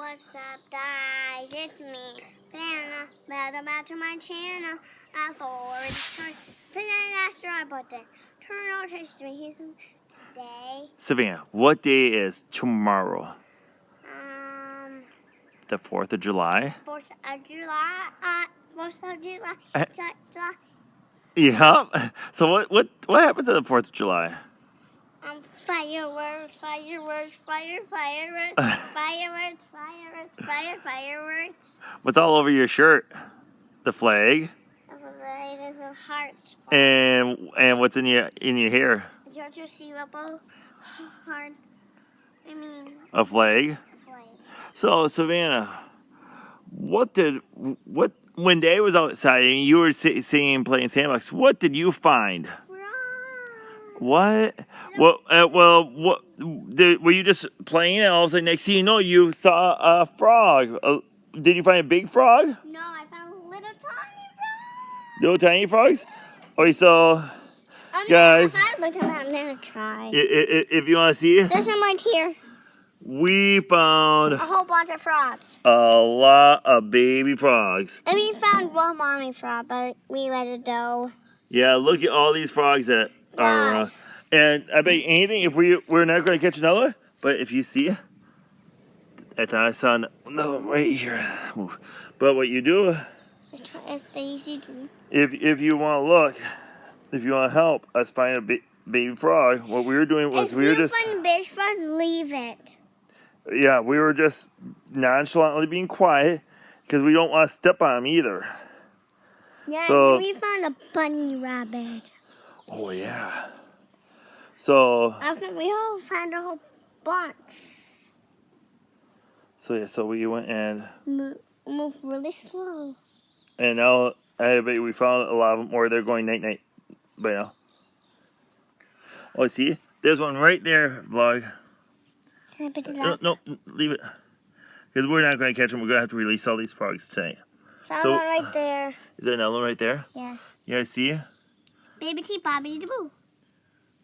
What's up, guys? It's me, Vanna. Welcome back to my channel. I forward tonight after I put the turn on today. Savannah, what day is tomorrow? The 4th of July? 4th of July. 4th of July. July. Yeah. So what happens on the 4th of July? Fireworks, fireworks, fireworks, fireworks. What's all over your shirt? The flag. There's a heart. And what's in your hair? Don't you see what heart? A flag. Flag. So Savannah, when Dad was outside and you were singing, playing sandbox, what did you find? What? What? Were you just playing and all of a sudden, next thing you know, you saw a frog? Did you find a big frog? No, I found little tiny frogs. Little tiny frogs? Okay, so guys, I'm gonna try. if you want to see, There's some right here. We found a whole bunch of frogs. A lot of baby frogs. And we found one mommy frog, but we let it go. Yeah, look at all these frogs that are. And I bet anything, if we're not going to catch another one, but if you see, I saw another one right here. But what you do, if you want to look, if you want to help us find a baby frog, what we were doing was if you find a baby frog, leave it. Yeah, we were just nonchalantly being quiet because we don't want to step on them either. Yeah, so, we found a bunny rabbit. Oh, yeah. So we all found a whole bunch. So yeah, so we went and move really slow. And now I bet we found a lot of them, or they're going night night by now. Oh, see, there's one right there, vlog. Can I pick it up? No, leave it, because we're not going to catch them. We're going to have to release all these frogs tonight. Found one right there. Is there another one right there? Yes. You guys see? Baby T, Bobby the Boo.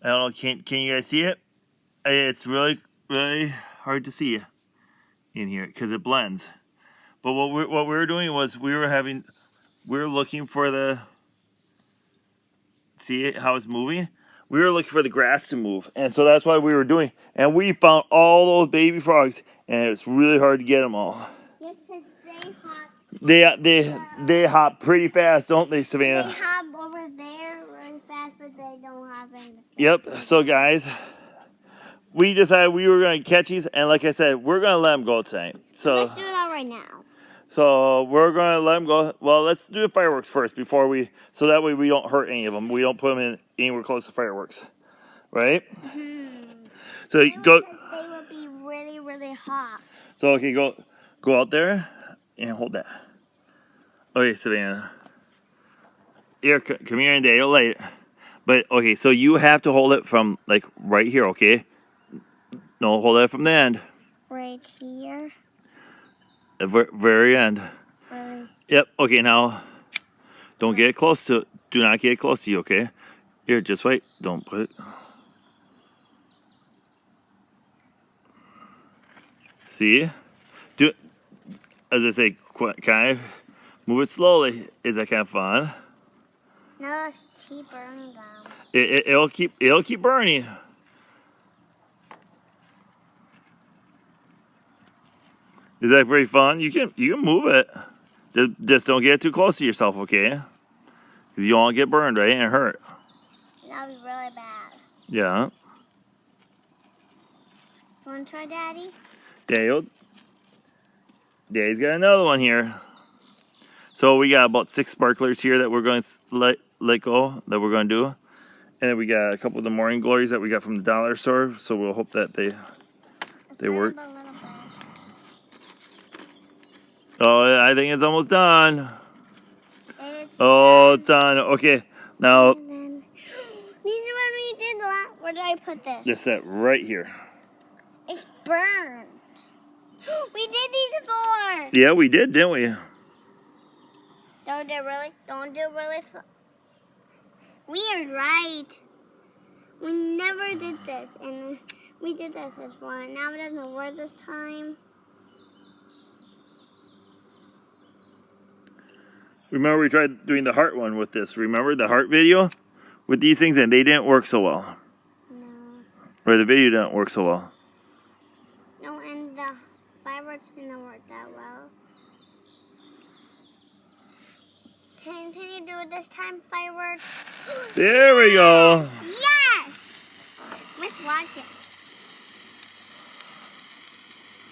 I don't know. Can you guys see it? It's really hard to see in here because it blends. But what we were doing was we were looking for the. See it, how it's moving? We were looking for the grass to move, and so that's why we were doing. And we found all those baby frogs, and it's really hard to get them all. Yes, they hop. They hop pretty fast, don't they, Savannah? They hop over there really fast, but they don't hop in. Yep. So guys, we decided we were going to catch these, and like I said, we're going to let them go tonight. So let's do that right now. So we're going to let them go. Well, let's do the fireworks first so that way we don't hurt any of them. We don't put them in anywhere close to fireworks, right? So They go. would be really, really hot. So okay, go out there and hold that. Okay, Savannah. Here, come here and Dale, light it. But okay, so you have to hold it from like right here, okay? No, hold it from the end. Right here. The very end. Right. Yep. Okay, now don't get close to it. Do not get close to you, okay? Here, just wait. Don't put it. See? As I say, kind of move it slowly. Is that kind of fun? No, it's keep burning down. It'll keep burning. Is that very fun? You can move it. Just don't get too close to yourself, okay? Because you don't want to get burned, right? And hurt. That'll be really bad. Yeah. Want to try, Daddy? Daddy's got another one here. So we got about 6 sparklers here that we're going to let go, that we're going to do. And then we got a couple of the morning glories that we got from the dollar store. So we'll hope that they work. Oh, I think it's almost done. It's done. Okay, now. These are what we did last. Where did I put this? Just set right here. It's burned. We did these before. Yeah, we did, didn't we? Don't do really slow. We are right. We never did this, and we did this before, and now it doesn't work this time. Remember we tried doing the heart one with this. Remember the heart video with these things, and they didn't work so well. No. Or the video didn't work so well. No, and the fireworks didn't work that well. Can you do it this time, fireworks? There we go. Yes! Let's watch it.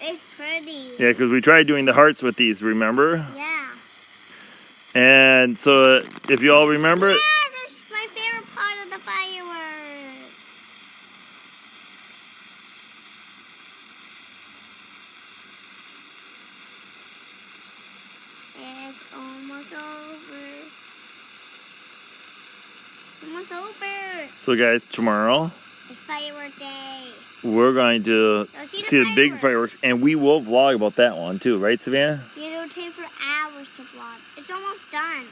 It's pretty. Yeah, because we tried doing the hearts with these, remember? Yeah. And so if you all remember it, Yeah, that's my favorite part of the fireworks. It's almost over. Almost over. so guys, tomorrow It's firework day. we're going to Go see the big fireworks, and we will vlog about that one too, right, Savannah? It'll take for hours to vlog. It's almost done.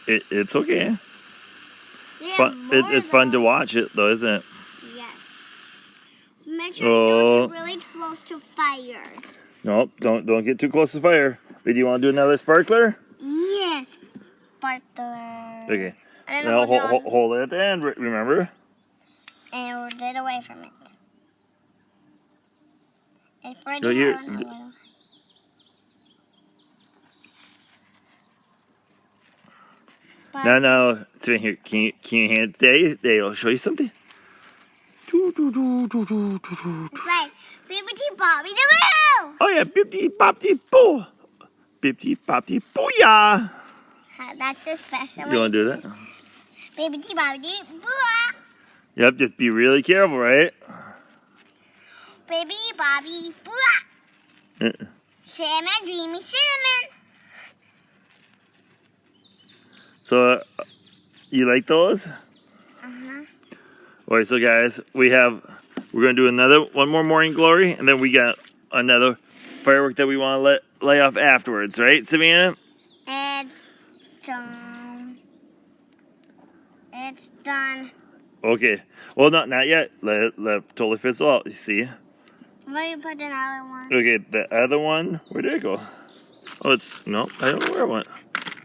It's okay. Yeah, Fun, more it's fun to though. watch it, though, isn't it? Yes. Make sure you don't get really close to fire. Nope, don't get too close to fire. But do you want to do another sparkler? Yes. Sparkler. Okay. And then Now we'll go hold it at the end. Remember? and we'll get away from it. It's pretty No, you- hard, little. No. Sit here. Can you hand it to Daddy? Daddy will show you something. It's like Bibbidi Bobbidi Boo! Oh yeah, bippity boppity boo. Bippity boppity booyah. That's the special You want to do that? Bibbidi Bobbidi Boo! Yep, just be really careful, right? Baby Bobby Boo! Uh, Cinnamon, dreamy cinnamon! So, you like those? Uh-huh. Alright, so guys, we're gonna do one more morning glory, and then we got another firework that we want to lay off afterwards, right, Savannah? It's done. It's done. Okay. Well, not yet. Let it totally fizzle out. You see? Let me put another one. Okay, the other one. Where did it go? Oh, no. I don't know where it went.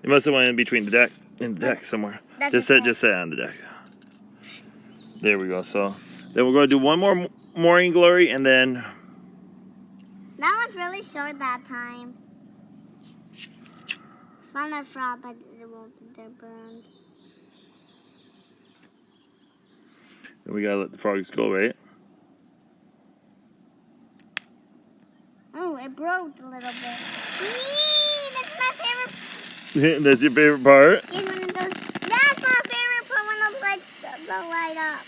It must have went in between the deck somewhere. That's Just okay. sit on the deck. There we go. So then we're going to do one more morning glory, and then That was really short that time. Found a frog, but it won't be burned. we gotta let the frogs go, right? Oh, it broke a little bit. Whee! That's my favorite. That's your favorite part. Is when it goes. That's my favorite part when those lights go light up.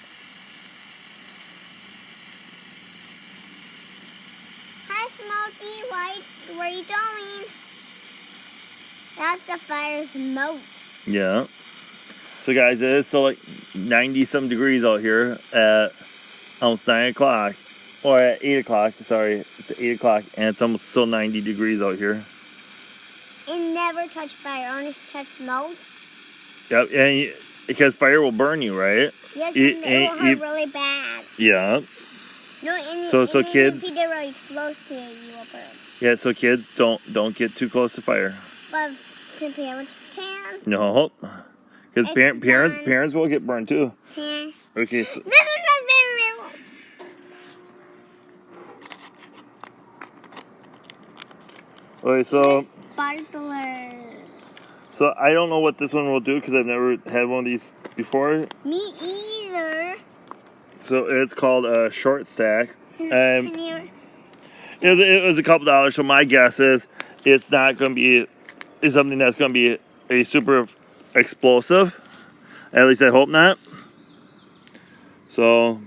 Hi, Smokey White. Where you going? That's the fire smoke. Yeah. So guys, it is still like 90-some degrees out here at almost 9 o'clock. Or at 8 o'clock, sorry. It's 8 o'clock, and it's almost still 90 degrees out here. It never touched fire, only touched smoke. Yep, and because fire will burn you, right? Yes, It- and it will and hurt you- really bad. Yeah. No, and So and kids- if you get really close to it, you will burn. Yeah, so kids, don't get too close to fire. But to parents can. No. Because It's fun. parents will get burned too. Here. Okay, so, This is my favorite one. okay, so Sparklers. so I don't know what this one will do because I've never had one of these before. Me either. So it's called a short stack. Can you? It was a couple dollars, so my guess is it's not going to be is something that's going to be a super explosive. At least I hope not. So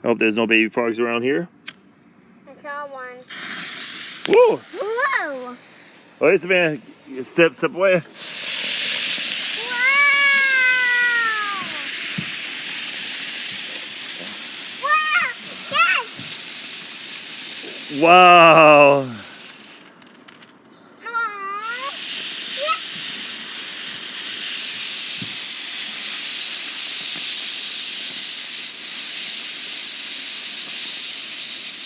I hope there's no baby frogs around here. I saw one. Woo! Whoa! Wait, Savannah, step away. Wow! Wow! Yes! Wow! Aww. Yes!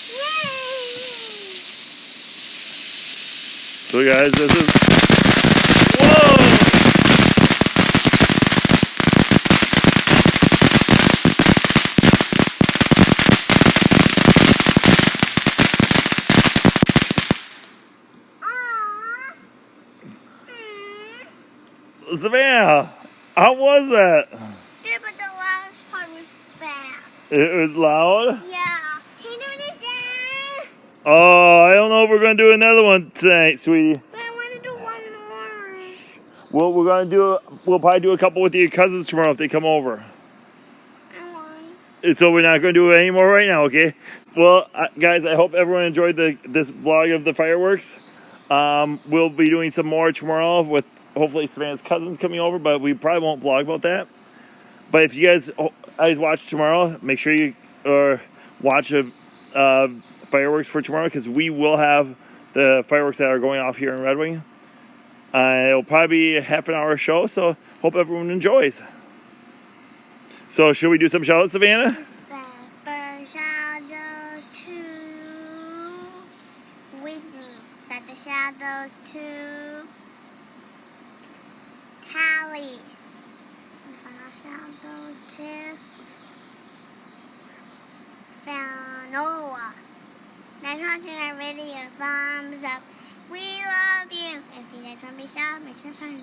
Yay! So guys, this is whoa. Aww. Savannah, how was that? Yeah, but the last part was bad. It was loud. Yeah. Can you do it again? Oh, I don't know if we're gonna do another one tonight, sweetie. But I want to do one more. Well, we'll probably do a couple with your cousins tomorrow if they come over. I want. So we're not gonna do it anymore right now, okay? Well, guys, I hope everyone enjoyed this vlog of the fireworks. We'll be doing some more tomorrow with hopefully Savannah's cousins coming over, but we probably won't vlog about that. But if you guys watch tomorrow, make sure you watch fireworks for tomorrow, because we will have the fireworks that are going off here in Red Wing. It'll probably be a half an hour show, so hope everyone enjoys. So should we do some shout outs, Savannah? Pepper shadows too. With me. Set the shadows to Callie. Shadows to Noah. Next watching our video, thumbs up. We love you. If you guys want to be shout, make sure to find me.